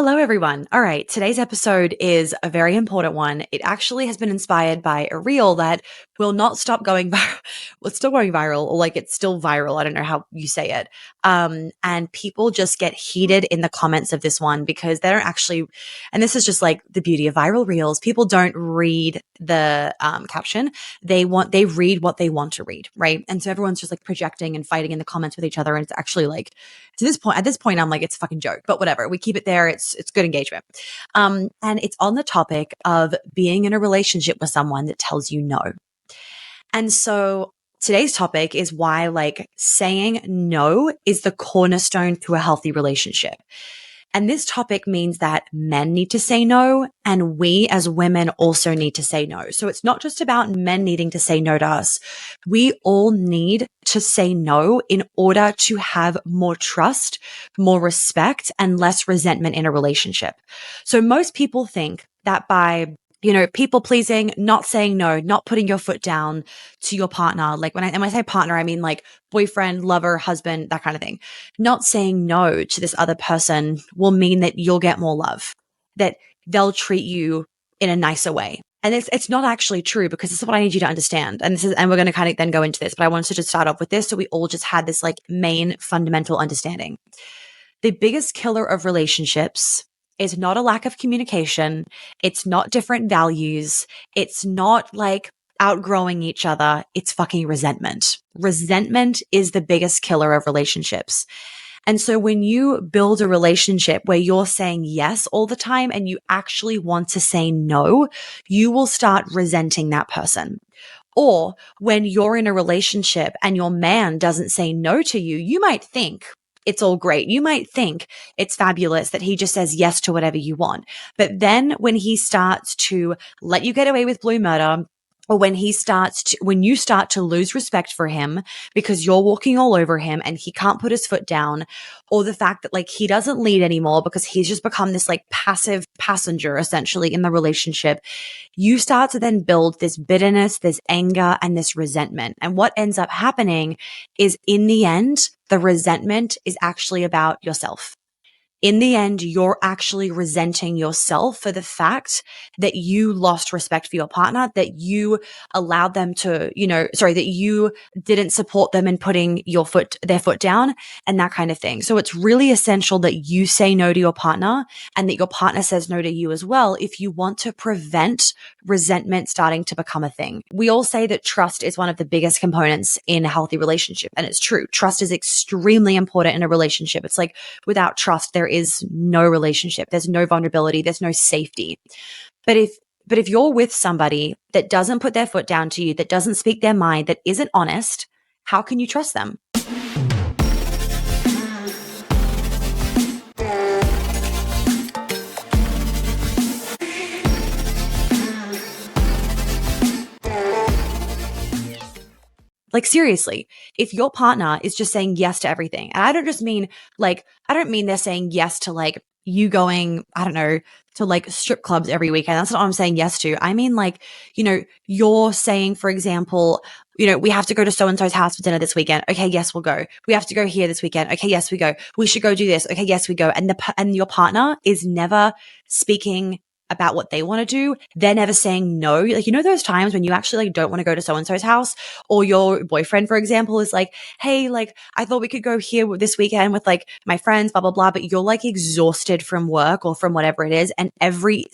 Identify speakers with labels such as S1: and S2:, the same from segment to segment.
S1: Hello, everyone. All right. Today's episode is a very important one. It actually has been inspired by a reel that will not stop going viral. Well, it's still going viral, or like it's still viral. I don't know how you say it. And people just get heated in the comments of this one because they don't actually, and this is just like the beauty of viral reels. People don't read the caption. They read what they want to read. Right. And so everyone's just like projecting and fighting in the comments with each other. And it's actually like, at this point, I'm like, it's a fucking joke, but whatever. We keep it there. It's good engagement. And it's on the topic of being in a relationship with someone that tells you no. And so today's topic is why like saying no is the cornerstone to a healthy relationship. And this topic means that men need to say no, and we as women also need to say no. So it's not just about men needing to say no to us. We all need to say no in order to have more trust, more respect, and less resentment in a relationship. So most people think that by people pleasing, not saying no, not putting your foot down to your partner. Like when I say partner, I mean like boyfriend, lover, husband, that kind of thing. Not saying no to this other person will mean that you'll get more love, that they'll treat you in a nicer way. And it's not actually true, because this is what I need you to understand. And we're going to kind of then go into this, but I wanted to just start off with this so we all just had this like main fundamental understanding. The biggest killer of relationships is not a lack of communication. It's not different values. It's not like outgrowing each other. It's fucking resentment. Resentment is the biggest killer of relationships. And so when you build a relationship where you're saying yes all the time and you actually want to say no, you will start resenting that person. Or when you're in a relationship and your man doesn't say no to you, you might think it's all great. You might think it's fabulous that he just says yes to whatever you want. But then when he starts to let you get away with blue murder, or when you start to lose respect for him because you're walking all over him and he can't put his foot down, or the fact that like he doesn't lead anymore because he's just become this like passive passenger essentially in the relationship, you start to then build this bitterness, this anger, and this resentment. And what ends up happening is, in the end, the resentment is actually about yourself. In the end, you're actually resenting yourself for the fact that you lost respect for your partner, that you allowed them to, that you didn't support them in putting their foot down and that kind of thing. So it's really essential that you say no to your partner and that your partner says no to you as well if you want to prevent resentment starting to become a thing. We all say that trust is one of the biggest components in a healthy relationship. And it's true. Trust is extremely important in a relationship. It's like without trust, there is no relationship. There's no vulnerability. There's no safety. But if you're with somebody that doesn't put their foot down to you, that doesn't speak their mind, that isn't honest, how can you trust them? Like seriously, if your partner is just saying yes to everything, and I don't mean they're saying yes to like you going, I don't know, to like strip clubs every weekend. That's not what I'm saying yes to. I mean like, you're saying, for example, we have to go to so-and-so's house for dinner this weekend. Okay, yes, we'll go. We have to go here this weekend. Okay, yes, we go. We should go do this. Okay, yes, we go. And your partner is never speaking about what they want to do. They're never saying no. Like, those times when you actually like don't want to go to so-and-so's house, or your boyfriend, for example, is like, hey, like I thought we could go here this weekend with like my friends, blah, blah, blah. But you're like exhausted from work or from whatever it is. And every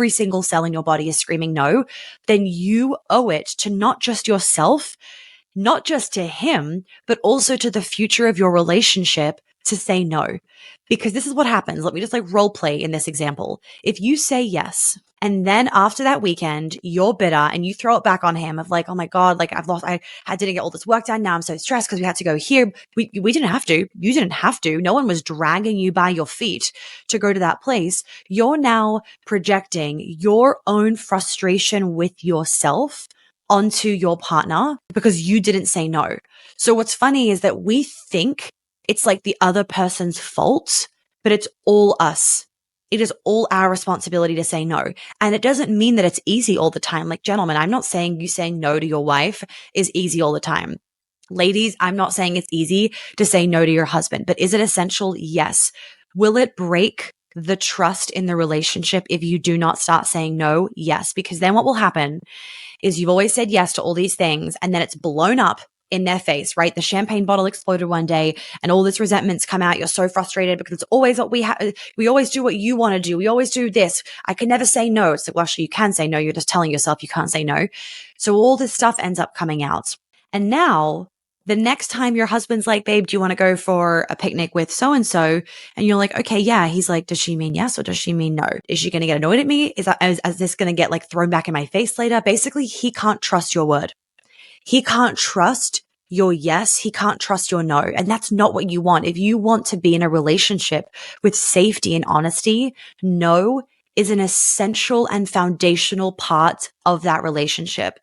S1: single cell in your body is screaming no. Then you owe it to not just yourself, not just to him, but also to the future of your relationship to say no. Because this is what happens. Let me just like role play in this example. If you say yes, and then after that weekend, you're bitter and you throw it back on him of like, oh my God, like I didn't get all this work done. Now I'm so stressed because we had to go here. We didn't have to. You didn't have to. No one was dragging you by your feet to go to that place. You're now projecting your own frustration with yourself onto your partner because you didn't say no. So what's funny is that we think it's like the other person's fault, but it's all us. It is all our responsibility to say no. And it doesn't mean that it's easy all the time. Like, gentlemen, I'm not saying you saying no to your wife is easy all the time. Ladies, I'm not saying it's easy to say no to your husband, but is it essential? Yes. Will it break the trust in the relationship if you do not start saying no? Yes, because then what will happen is you've always said yes to all these things and then it's blown up in their face, right? The champagne bottle exploded one day and all this resentment's come out. You're so frustrated because it's always what we have. We always do what you want to do. We always do this. I can never say no. It's like, well, actually you can say no. You're just telling yourself you can't say no. So all this stuff ends up coming out. And now the next time your husband's like, babe, do you want to go for a picnic with so-and-so? And you're like, okay, yeah. He's like, does she mean yes or does she mean no? Is she going to get annoyed at me? Is this going to get like thrown back in my face later? Basically, he can't trust your word. He can't trust your yes. He can't trust your no. And that's not what you want. If you want to be in a relationship with safety and honesty, no is an essential and foundational part of that relationship.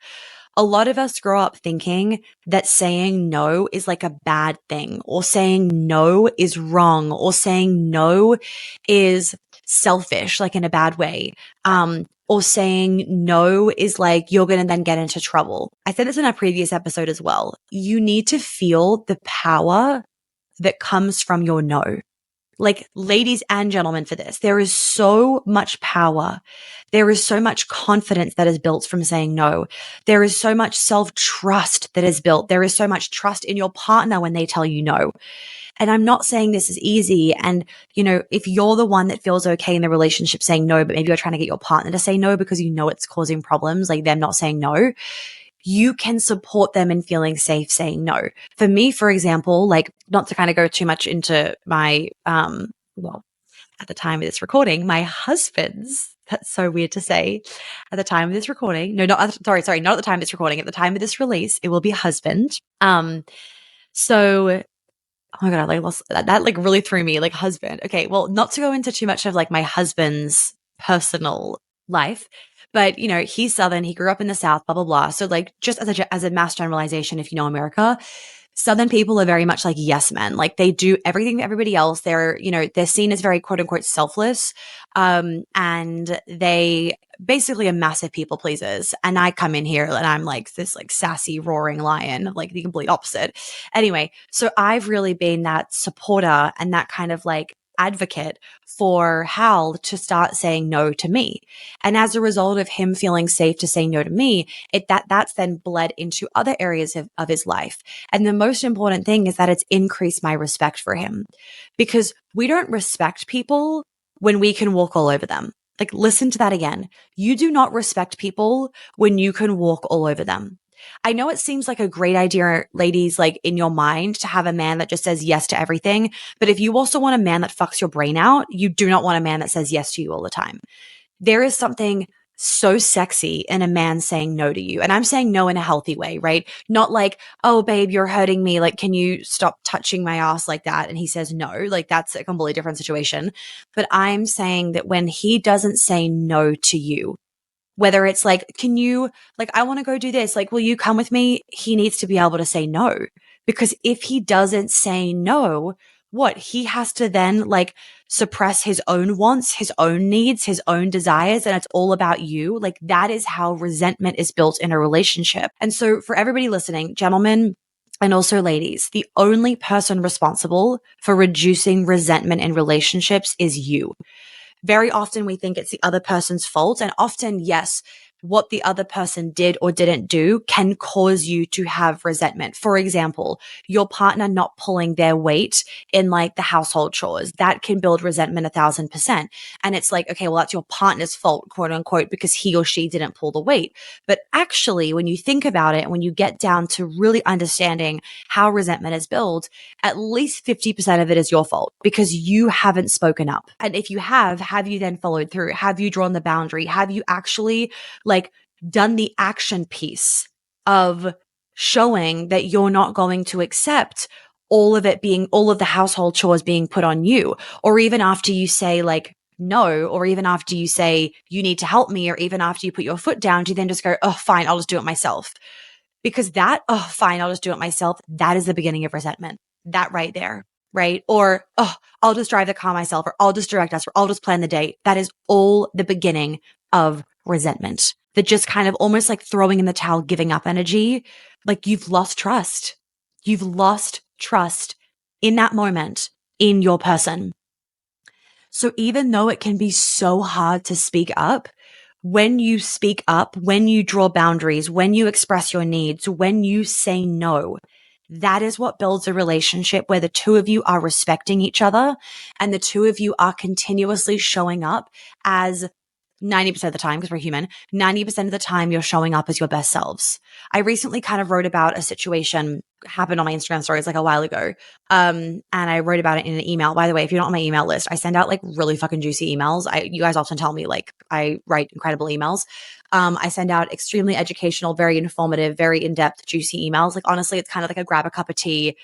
S1: A lot of us grow up thinking that saying no is like a bad thing, or saying no is wrong, or saying no is selfish, like in a bad way. Or saying no is like you're going to then get into trouble. I said this in a previous episode as well. You need to feel the power that comes from your no. Like, ladies and gentlemen, for this, there is so much power. There is so much confidence that is built from saying no. There is so much self-trust that is built. There is so much trust in your partner when they tell you no. And I'm not saying this is easy. And, you know, if you're the one that feels okay in the relationship saying no, but maybe you're trying to get your partner to say no because you know it's causing problems, like them not saying no, you can support them in feeling safe saying no. For me, for example, like, not to kind of go too much into my, well, at the time of this recording, my husband's, that's so weird to say, at the time of this recording, no, not, sorry, not at the time of this recording, at the time of this release, it will be husband. So, oh my God, I like lost that like really threw me, like husband. Okay. Well, not to go into too much of like my husband's personal life, but you know, he's Southern, he grew up in the South, blah, blah, blah. So like just as a mass generalization, if you know America, Southern people are very much like yes men. Like they do everything for everybody else. They're, you know, they're seen as very quote unquote selfless. And they basically are massive people pleasers. And I come in here and I'm like this like sassy roaring lion, like the complete opposite. Anyway, so I've really been that supporter and that kind of like advocate for Hal to start saying no to me. And as a result of him feeling safe to say no to me, that's then bled into other areas of his life. And the most important thing is that it's increased my respect for him, because we don't respect people when we can walk all over them. Like, listen to that again. You do not respect people when you can walk all over them. I know it seems like a great idea, ladies, like in your mind to have a man that just says yes to everything. But if you also want a man that fucks your brain out, you do not want a man that says yes to you all the time. There is something so sexy in a man saying no to you. And I'm saying no in a healthy way, right? Not like, oh, babe, you're hurting me. Like, can you stop touching my ass like that? And he says no. Like, that's a completely different situation. But I'm saying that when he doesn't say no to you, whether it's like, can you, like, I want to go do this. Like, will you come with me? He needs to be able to say no. Because if he doesn't say no, what? He has to then like suppress his own wants, his own needs, his own desires. And it's all about you. Like, that is how resentment is built in a relationship. And so for everybody listening, gentlemen, and also ladies, the only person responsible for reducing resentment in relationships is you. Very often we think it's the other person's fault. And often, yes, what the other person did or didn't do can cause you to have resentment. For example, your partner not pulling their weight in like the household chores, that can build resentment 1,000%. And it's like, okay, well, that's your partner's fault, quote unquote, because he or she didn't pull the weight. But actually, when you think about it, when you get down to really understanding how resentment is built, at least 50% of it is your fault because you haven't spoken up. And if you have you then followed through? Have you drawn the boundary? Have you actually like done the action piece of showing that you're not going to accept all of the household chores being put on you? Or even after you say like, no, or even after you say you need to help me, or even after you put your foot down, do you then just go, oh, fine, I'll just do it myself? Because that, oh, fine, I'll just do it myself. That is the beginning of resentment. That right there. Right? Or, oh, I'll just drive the car myself, or I'll just direct us, or I'll just plan the date. That is all the beginning of resentment. That just kind of almost like throwing in the towel, giving up energy. Like you've lost trust. You've lost trust in that moment in your person. So even though it can be so hard to speak up, when you speak up, when you draw boundaries, when you express your needs, when you say no, that is what builds a relationship where the two of you are respecting each other and the two of you are continuously showing up as 90% of the time, because we're human, 90% of the time you're showing up as your best selves. I recently kind of wrote about a situation happened on my Instagram stories like a while ago. And I wrote about it in an email. By the way, if you're not on my email list, I send out like really fucking juicy emails. You guys often tell me like I write incredible emails. I send out extremely educational, very informative, very in-depth, juicy emails. Like honestly, it's kind of like a grab a cup of tea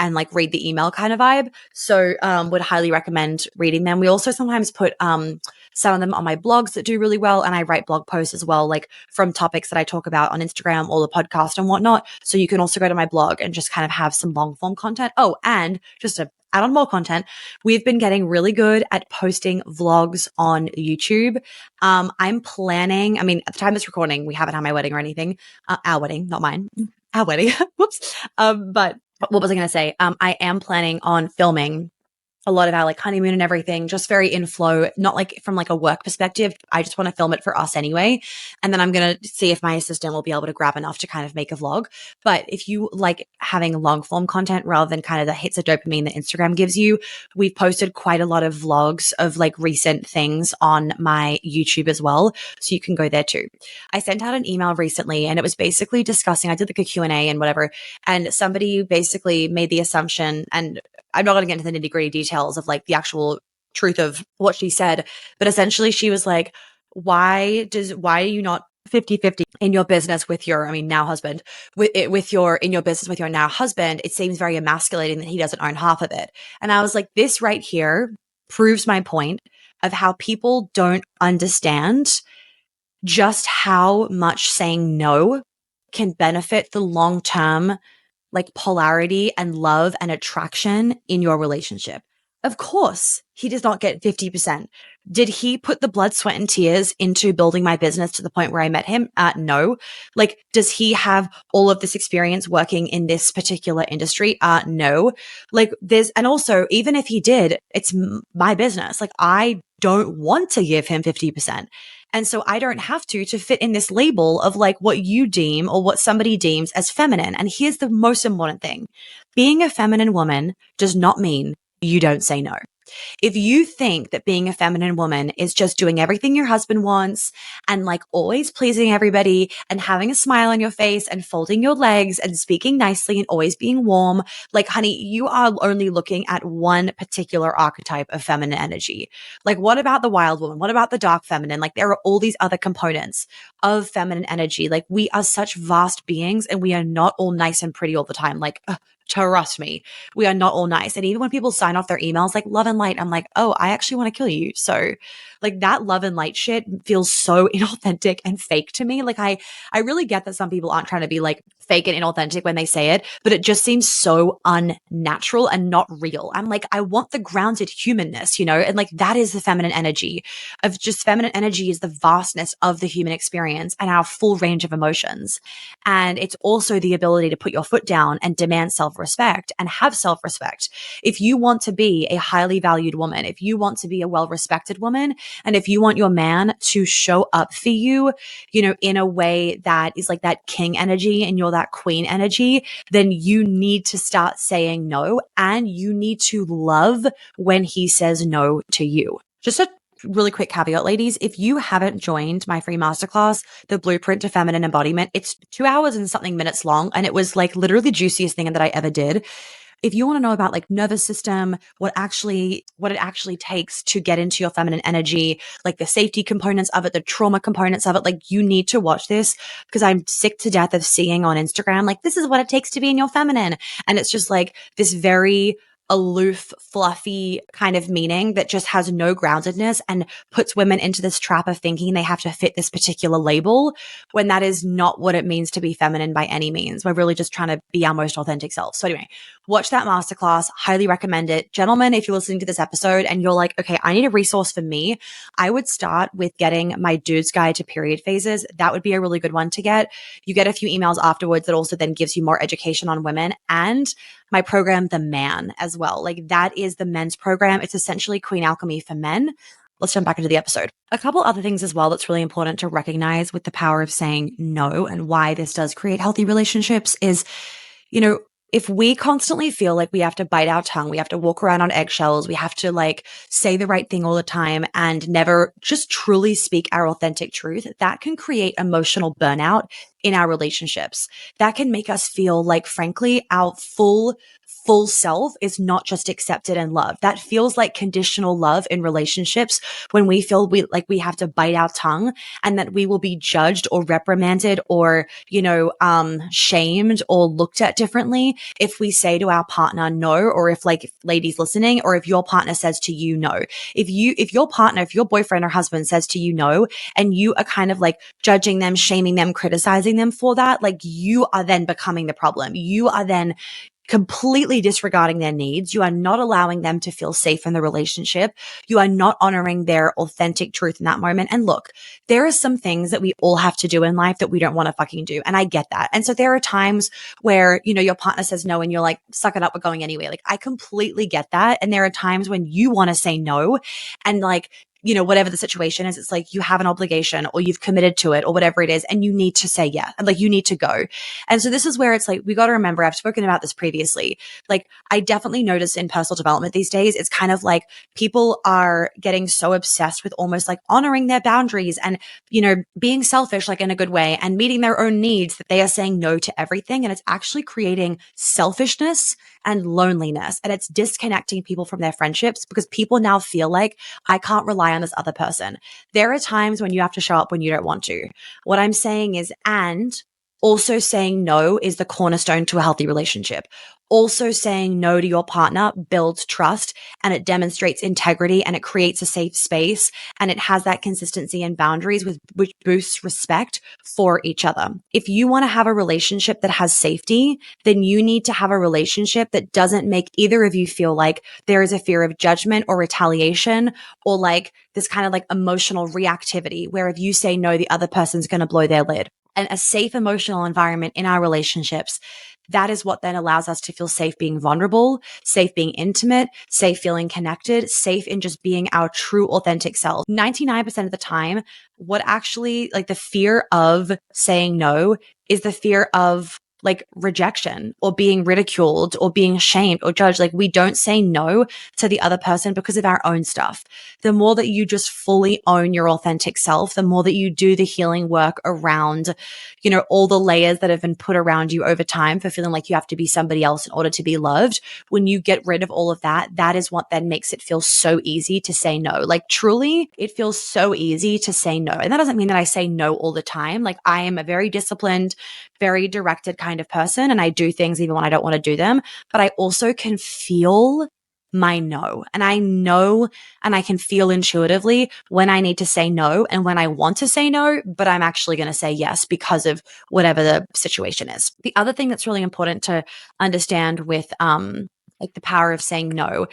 S1: and like read the email kind of vibe. So would highly recommend reading them. We also sometimes put some of them on my blogs that do really well. And I write blog posts as well, like from topics that I talk about on Instagram or the podcast and whatnot. So you can also go to my blog and just kind of have some long form content. Oh, and just to add on more content, we've been getting really good at posting vlogs on YouTube. I'm planning, I mean, at the time of this recording, we haven't had my wedding or anything. Our wedding, not mine. Our wedding. Whoops. But what was I going to say? I am planning on filming a lot of our like honeymoon and everything, just very in flow, not like from like a work perspective. I just want to film it for us anyway. And then I'm going to see if my assistant will be able to grab enough to kind of make a vlog. But if you like having long form content rather than kind of the hits of dopamine that Instagram gives you, we've posted quite a lot of vlogs of like recent things on my YouTube as well. So you can go there too. I sent out an email recently and it was basically discussing, I did like a Q&A and whatever. And somebody basically made the assumption, and I'm not going to get into the nitty gritty details of like the actual truth of what she said, but essentially she was like, why are you not 50-50 in your business with your, I mean, now husband, in your business with your now husband? It seems very emasculating that he doesn't own half of it. And I was like, this right here proves my point of how people don't understand just how much saying no can benefit the long-term like polarity and love and attraction in your relationship. Of course, he does not get 50%. Did he put the blood, sweat, and tears into building my business to the point where I met him? No. Like, does he have all of this experience working in this particular industry? No. Like, and also, even if he did, it's my business. Like, I don't want to give him 50%. And so I don't have to fit in this label of like what you deem or what somebody deems as feminine. And here's the most important thing. Being a feminine woman does not mean you don't say no. If you think that being a feminine woman is just doing everything your husband wants and like always pleasing everybody and having a smile on your face and folding your legs and speaking nicely and always being warm, like, honey, you are only looking at one particular archetype of feminine energy. Like, what about the wild woman? What about the dark feminine? Like, there are all these other components of feminine energy. Like, we are such vast beings and we are not all nice and pretty all the time. Like, trust me, we are not all nice. And even when people sign off their emails like love and light, I'm like, oh, I actually want to kill you. So like that love and light shit feels so inauthentic and fake to me. Like I really get that some people aren't trying to be like fake and inauthentic when they say it, but it just seems so unnatural and not real. I'm like, I want the grounded humanness, you know? And like that is the feminine energy of just feminine energy is the vastness of the human experience and our full range of emotions. And it's also the ability to put your foot down and demand self-respect and have self-respect. If you want to be a highly valued woman, if you want to be a well-respected woman, and if you want your man to show up for you, you know, in a way that is like that king energy and you're that queen energy, then you need to start saying no. And you need to love when he says no to you. Just a really quick caveat, ladies. If you haven't joined my free masterclass, The Blueprint to Feminine Embodiment, it's 2 hours and something minutes long. And it was like literally the juiciest thing that I ever did. If you want to know about like nervous system, what it actually takes to get into your feminine energy, like the safety components of it, the trauma components of it, like you need to watch this because I'm sick to death of seeing on Instagram, like this is what it takes to be in your feminine. And it's just like this very aloof, fluffy kind of meaning that just has no groundedness and puts women into this trap of thinking they have to fit this particular label when that is not what it means to be feminine by any means. We're really just trying to be our most authentic selves. So anyway, watch that masterclass. Highly recommend it. Gentlemen, if you're listening to this episode and you're like, okay, I need a resource for me, I would start with getting my Dude's Guide to Period Phases. That would be a really good one to get. You get a few emails afterwards that also then gives you more education on women. And my program, The Man, as well. Like that is the men's program. It's essentially Queen Alchemy for men. Let's jump back into the episode. A couple other things as well that's really important to recognize with the power of saying no and why this does create healthy relationships is, if we constantly feel like we have to bite our tongue, we have to walk around on eggshells, we have to like say the right thing all the time and never just truly speak our authentic truth, that can create emotional burnout in our relationships. That can make us feel like, frankly, our full self is not just accepted and loved. That feels like conditional love in relationships when we feel we have to bite our tongue and that we will be judged or reprimanded or, shamed or looked at differently if we say to our partner no, or if like ladies listening, or if your partner says to you no. If your boyfriend or husband says to you no, and you are kind of like judging them, shaming them, criticizing them for that, like you are then becoming the problem. You are then completely disregarding their needs. You are not allowing them to feel safe in the relationship. You are not honoring their authentic truth in that moment. And look, there are some things that we all have to do in life that we don't want to fucking do. And I get that. And so there are times where, your partner says no and you're like, suck it up, we're going anyway. Like I completely get that. And there are times when you want to say no and like, whatever the situation is, it's like you have an obligation or you've committed to it or whatever it is, and you need to say yeah, and like you need to go. And so this is where it's like, we got to remember, I've spoken about this previously. Like I definitely notice in personal development these days, it's kind of like people are getting so obsessed with almost like honoring their boundaries and, being selfish, like in a good way, and meeting their own needs, that they are saying no to everything. And it's actually creating selfishness and loneliness. And it's disconnecting people from their friendships because people now feel like, I can't rely on this other person. There are times when you have to show up when you don't want to. What I'm saying is, and also saying no is the cornerstone to a healthy relationship. Also saying no to your partner builds trust and it demonstrates integrity and it creates a safe space and it has that consistency and boundaries which boosts respect for each other. If you want to have a relationship that has safety, then you need to have a relationship that doesn't make either of you feel like there is a fear of judgment or retaliation or like this kind of like emotional reactivity where if you say no, the other person's going to blow their lid. And a safe emotional environment in our relationships, that is what then allows us to feel safe being vulnerable, safe being intimate, safe feeling connected, safe in just being our true authentic self. 99% of the time, what actually like the fear of saying no is the fear of like rejection or being ridiculed or being shamed or judged. Like we don't say no to the other person because of our own stuff. The more that you just fully own your authentic self, the more that you do the healing work around, all the layers that have been put around you over time for feeling like you have to be somebody else in order to be loved. When you get rid of all of that, that is what then makes it feel so easy to say no. Like truly, it feels so easy to say no. And that doesn't mean that I say no all the time. Like I am a very disciplined, very directed kind of person and I do things even when I don't want to do them, but I also can feel my no. And I know and I can feel intuitively when I need to say no and when I want to say no, but I'm actually going to say yes because of whatever the situation is. The other thing that's really important to understand with like the power of saying no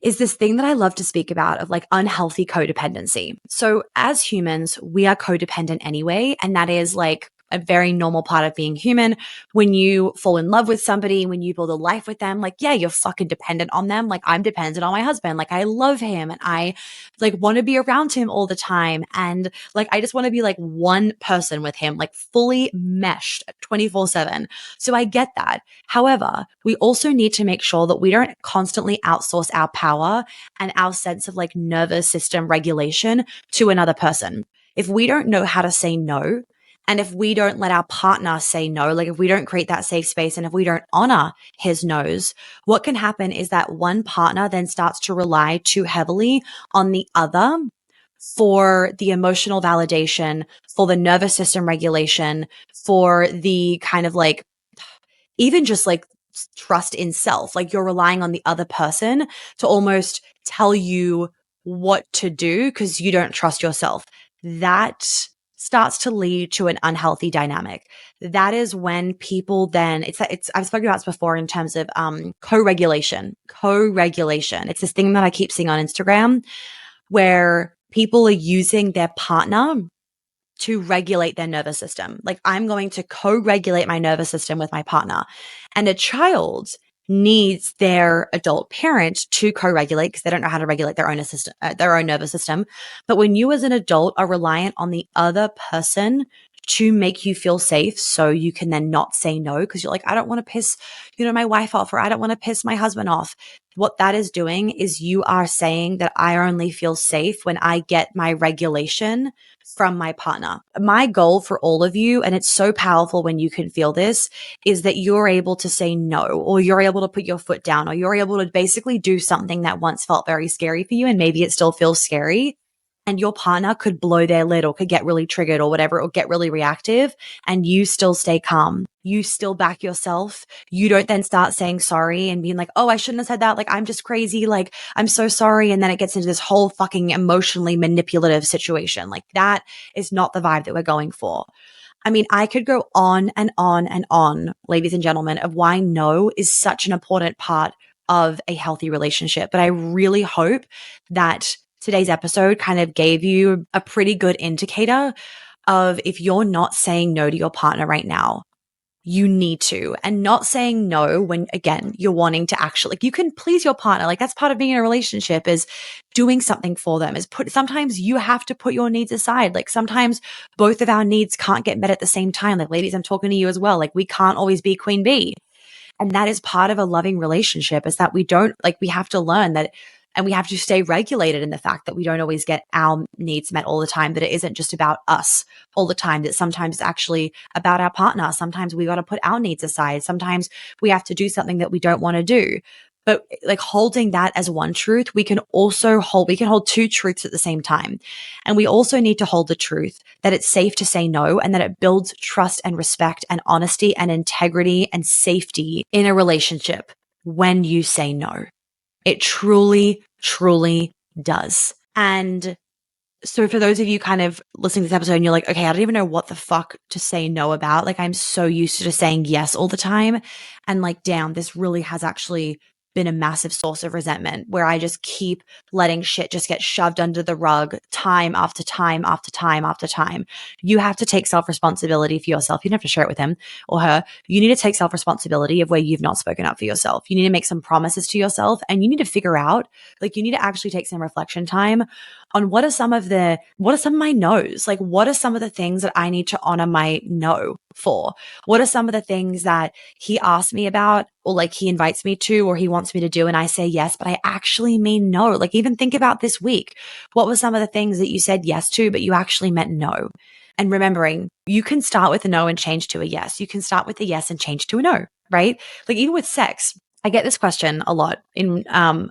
S1: is this thing that I love to speak about of like unhealthy codependency. So as humans, we are codependent anyway, and that is like a very normal part of being human. When you fall in love with somebody, when you build a life with them, like, yeah, you're fucking dependent on them. Like I'm dependent on my husband. Like I love him and I like want to be around him all the time. And like, I just want to be like one person with him, like fully meshed 24/7. So I get that. However, we also need to make sure that we don't constantly outsource our power and our sense of like nervous system regulation to another person. If we don't know how to say no, and if we don't let our partner say no, like if we don't create that safe space and if we don't honor his no's, what can happen is that one partner then starts to rely too heavily on the other for the emotional validation, for the nervous system regulation, for the kind of like, even just like trust in self. Like you're relying on the other person to almost tell you what to do because you don't trust yourself. That starts to lead to an unhealthy dynamic. That is when people then it's I've spoken about this before in terms of co-regulation. It's this thing that I keep seeing on Instagram where people are using their partner to regulate their nervous system. Like I'm going to co-regulate my nervous system with my partner. And a child needs their adult parent to co-regulate because they don't know how to regulate their own nervous system. But when you as an adult are reliant on the other person to make you feel safe, so you can then not say no because you're like, I don't want to piss, my wife off, or I don't want to piss my husband off. What that is doing is you are saying that I only feel safe when I get my regulation from my partner. My goal for all of you, and it's so powerful when you can feel this, is that you're able to say no, or you're able to put your foot down, or you're able to basically do something that once felt very scary for you. And maybe it still feels scary. And your partner could blow their lid or could get really triggered or whatever, or get really reactive, and you still stay calm. You still back yourself. You don't then start saying sorry and being like, oh, I shouldn't have said that. Like, I'm just crazy. Like, I'm so sorry. And then it gets into this whole fucking emotionally manipulative situation. Like, that is not the vibe that we're going for. I mean, I could go on and on and on, ladies and gentlemen, of why no is such an important part of a healthy relationship. But I really hope that today's episode kind of gave you a pretty good indicator of if you're not saying no to your partner right now, you need to. And not saying no when, again, you're wanting to actually, like, you can please your partner. Like, that's part of being in a relationship, is doing something for them, sometimes you have to put your needs aside. Like, sometimes both of our needs can't get met at the same time. Like, ladies, I'm talking to you as well. Like, we can't always be queen bee. And that is part of a loving relationship, is that we have to learn that, and we have to stay regulated in the fact that we don't always get our needs met all the time, that it isn't just about us all the time, that sometimes it's actually about our partner. Sometimes we got to put our needs aside. Sometimes we have to do something that we don't want to do. But like, holding that as one truth, we can hold two truths at the same time. And we also need to hold the truth that it's safe to say no, and that it builds trust and respect and honesty and integrity and safety in a relationship when you say no. It truly, truly does. And so for those of you kind of listening to this episode and you're like, okay, I don't even know what the fuck to say no about. Like, I'm so used to just saying yes all the time. And like, damn, this really has actually been a massive source of resentment, where I just keep letting shit just get shoved under the rug time after time after time after time. You have to take self-responsibility for yourself. You don't have to share it with him or her. You need to take self-responsibility of where you've not spoken up for yourself. You need to make some promises to yourself, and you need to figure out, like, you need to actually take some reflection time on what are some of my no's? Like, what are some of the things that I need to honor my no for? What are some of the things that he asked me about, or like he invites me to, or he wants me to do, and I say yes, but I actually mean no? Like, even think about this week. What were some of the things that you said yes to, but you actually meant no? And remembering, you can start with a no and change to a yes. You can start with a yes and change to a no, right? Like, even with sex, I get this question a lot in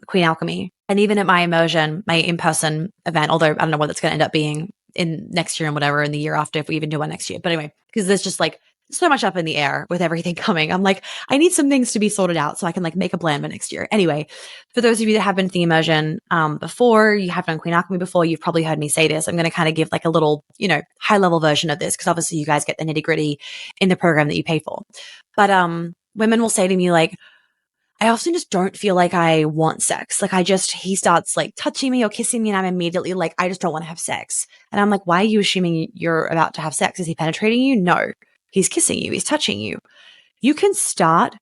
S1: Queen Alchemy, and even at my immersion, my in-person event, although I don't know what it's going to end up being in next year and whatever, in the year after, if we even do one next year. But anyway, because there's just like so much up in the air with everything coming. I'm like, I need some things to be sorted out so I can like make a plan for next year. Anyway, for those of you that have been to the immersion before, you have done Queen Alchemy before, you've probably heard me say this. I'm going to kind of give like a little, high level version of this, because obviously you guys get the nitty gritty in the program that you pay for. But women will say to me like, I often just don't feel like I want sex. Like, he starts like touching me or kissing me, and I'm immediately like, I just don't want to have sex. And I'm like, why are you assuming you're about to have sex? Is he penetrating you? No, he's kissing you. He's touching you. You can start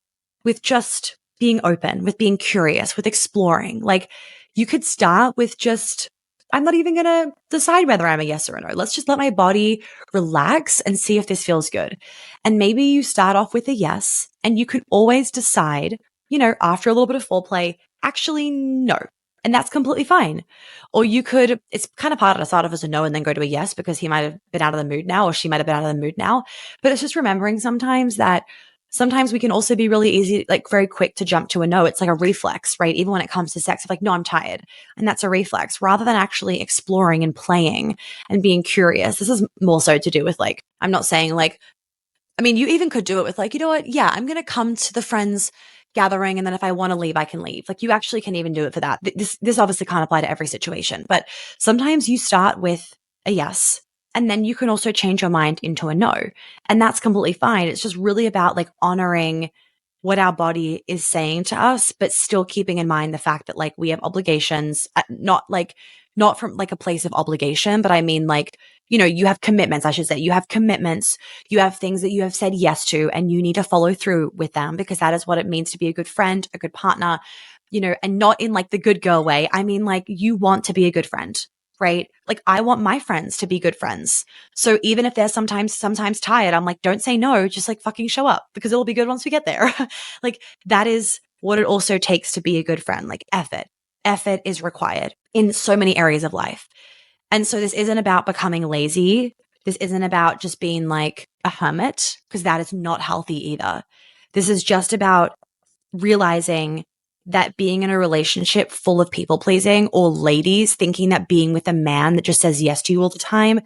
S1: with just being open, with being curious, with exploring. Like, you could start with just, I'm not even going to decide whether I'm a yes or a no. Let's just let my body relax and see if this feels good. And maybe you start off with a yes, and you can always decide, after a little bit of foreplay, actually, no. And that's completely fine. Or you could, it's kind of harder to start off as a no and then go to a yes, because he might have been out of the mood now, or she might have been out of the mood now. But it's just remembering sometimes that sometimes we can also be really easy, like very quick to jump to a no. It's like a reflex, right? Even when it comes to sex, like, no, I'm tired. And that's a reflex, rather than actually exploring and playing and being curious. This is more so to do with like, I'm not saying like, I mean, you even could do it with like, you know what? Yeah, I'm going to come to the friends gathering, and then if I want to leave, I can leave. Like, you actually can even do it for that. This obviously can't apply to every situation, but sometimes you start with a yes, and then you can also change your mind into a no. And that's completely fine. It's just really about like honoring what our body is saying to us, but still keeping in mind the fact that like we have obligations, not like not from like a place of obligation, but I mean like, you know, you have commitments, I should say. You have commitments. You have things that you have said yes to, and you need to follow through with them because that is what it means to be a good friend, a good partner, you know, and not in like the good girl way. I mean, like you want to be a good friend, right? Like I want my friends to be good friends. So even if they're sometimes tired, I'm like, don't say no, just like fucking show up because it'll be good once we get there. Like that is what it also takes to be a good friend. Like effort. Effort is required in so many areas of life. And so this isn't about becoming lazy. This isn't about just being like a hermit because that is not healthy either. This is just about realizing that being in a relationship full of people pleasing or ladies thinking that being with a man that just says yes to you all the time,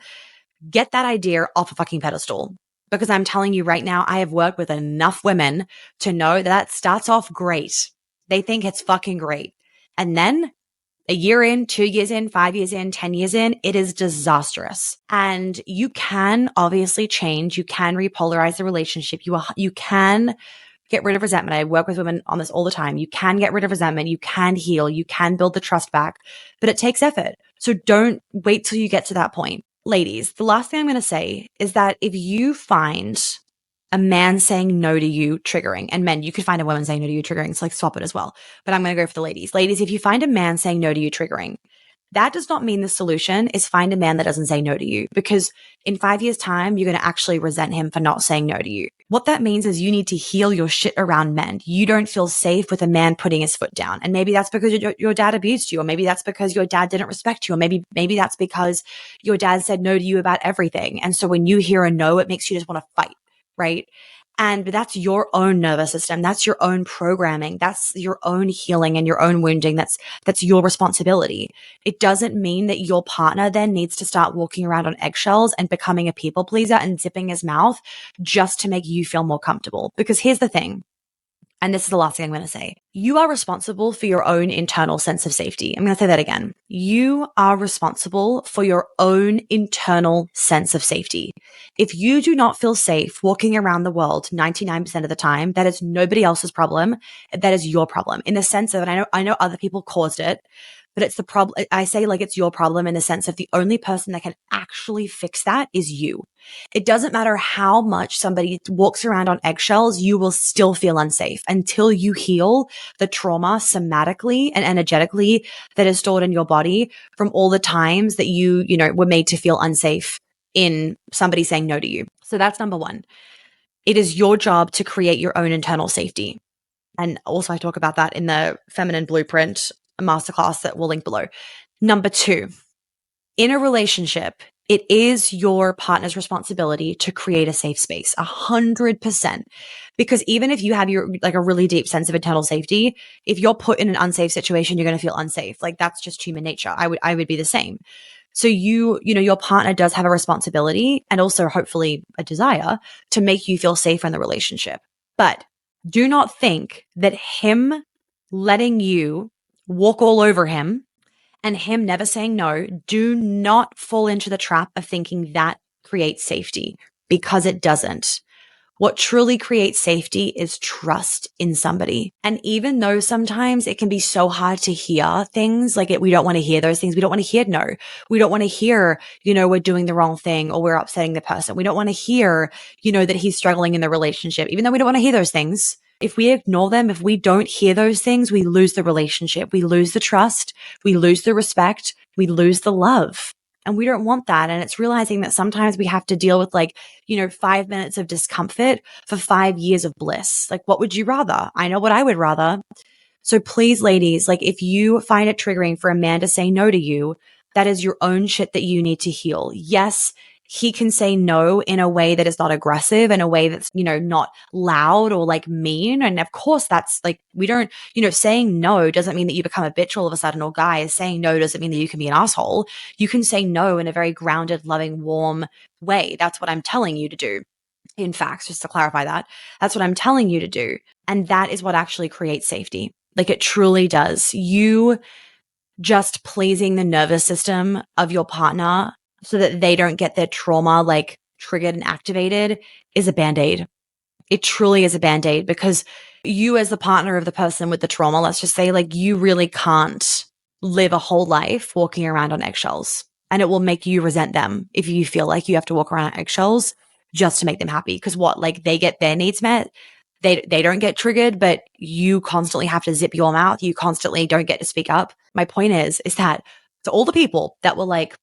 S1: get that idea off a fucking pedestal. Because I'm telling you right now, I have worked with enough women to know that that starts off great. They think it's fucking great. And then a year in, 2 years in, 5 years in, 10 years in, it is disastrous. And you can obviously change. You can repolarize the relationship. You can get rid of resentment. I work with women on this all the time. You can get rid of resentment. You can heal. You can build the trust back, but it takes effort. So don't wait till you get to that point. Ladies, the last thing I'm going to say is that if you find a man saying no to you triggering, and men, you could find a woman saying no to you triggering, so like swap it as well. But I'm going to go for the ladies. Ladies, if you find a man saying no to you triggering, that does not mean the solution is find a man that doesn't say no to you, because in 5 years' time, you're going to actually resent him for not saying no to you. What that means is you need to heal your shit around men. You don't feel safe with a man putting his foot down. And maybe that's because your dad abused you, or maybe that's because your dad didn't respect you, or maybe that's because your dad said no to you about everything. And so when you hear a no, it makes you just want to fight, right? But that's your own nervous system. That's your own programming. That's your own healing and your own wounding. That's your responsibility. It doesn't mean that your partner then needs to start walking around on eggshells and becoming a people pleaser and zipping his mouth just to make you feel more comfortable. Because here's the thing. And this is the last thing I'm going to say. You are responsible for your own internal sense of safety. I'm going to say that again. You are responsible for your own internal sense of safety. If you do not feel safe walking around the world 99% of the time, that is nobody else's problem. That is your problem in the sense of, and I know other people caused it, but it's the problem. I say like it's your problem in the sense of the only person that can actually fix that is you. It doesn't matter how much somebody walks around on eggshells, you will still feel unsafe until you heal the trauma somatically and energetically that is stored in your body from all the times that you were made to feel unsafe in somebody saying no to you. So that's number one. It is your job to create your own internal safety. And also I talk about that in the Feminine Blueprint masterclass that we'll link below. Number two, in a relationship, it is your partner's responsibility to create a safe space, 100%. Because even if you have like a really deep sense of internal safety, if you're put in an unsafe situation, you're going to feel unsafe. Like that's just human nature. I would be the same. So your partner does have a responsibility and also hopefully a desire to make you feel safer in the relationship. But do not think that him letting you walk all over him and him never saying no, do not fall into the trap of thinking that creates safety, because it doesn't. What truly creates safety is trust in somebody. And even though sometimes it can be so hard to hear things like we don't want to hear those things. We don't want to hear no. We don't want to hear, we're doing the wrong thing or we're upsetting the person. We don't want to hear, that he's struggling in the relationship, even though we don't want to hear those things. If we ignore them, if we don't hear those things, we lose the relationship. We lose the trust. We lose the respect. We lose the love. And we don't want that. And it's realizing that sometimes we have to deal with 5 minutes of discomfort for 5 years of bliss. Like, what would you rather? I know what I would rather. So please, ladies, if you find it triggering for a man to say no to you, that is your own shit that you need to heal. Yes, he can say no in a way that is not aggressive, in a way that's, not loud or mean. And of course that's we don't, saying no doesn't mean that you become a bitch all of a sudden, or guys, saying no doesn't mean that you can be an asshole. You can say no in a very grounded, loving, warm way. That's what I'm telling you to do. In fact, just to clarify that's what I'm telling you to do. And that is what actually creates safety. It truly does. You just pleasing the nervous system of your partner so that they don't get their trauma triggered and activated is a Band-Aid. It truly is a Band-Aid, because you as the partner of the person with the trauma, let's just say you really can't live a whole life walking around on eggshells. And it will make you resent them if you feel like you have to walk around on eggshells just to make them happy. Because what, like they get their needs met, they don't get triggered, but you constantly have to zip your mouth. You constantly don't get to speak up. My point is that to all the people that were like,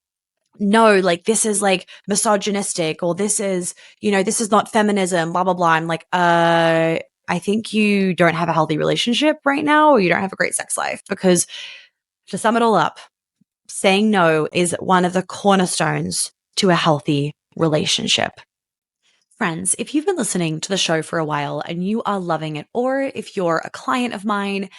S1: no, like this is like misogynistic, or this is, this is not feminism, blah, blah, blah. I'm like, I think you don't have a healthy relationship right now, or you don't have a great sex life. Because to sum it all up, saying no is one of the cornerstones to a healthy relationship. Friends, if you've been listening to the show for a while and you are loving it, or if you're a client of mine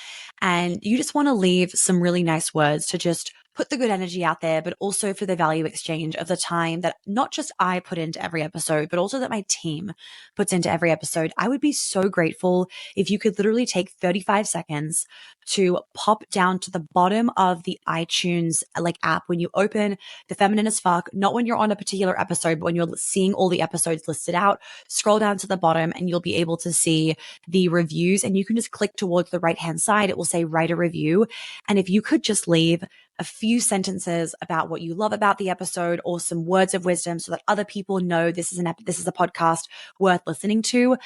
S1: and you just want to leave some really nice words to just put the good energy out there, but also for the value exchange of the time that not just I put into every episode, but also that my team puts into every episode, I would be so grateful if you could literally take 35 seconds to pop down to the bottom of the iTunes app when you open the Feminine as Fuck, not when you're on a particular episode, but when you're seeing all the episodes listed out, scroll down to the bottom and you'll be able to see the reviews, and you can just click towards the right-hand side. It will say write a review. And if you could just leave a few sentences about what you love about the episode, or some words of wisdom so that other people know this is a podcast worth listening to,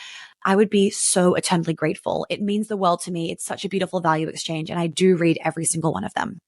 S1: I would be so eternally grateful. It means the world to me. It's such a beautiful value exchange, and I do read every single one of them.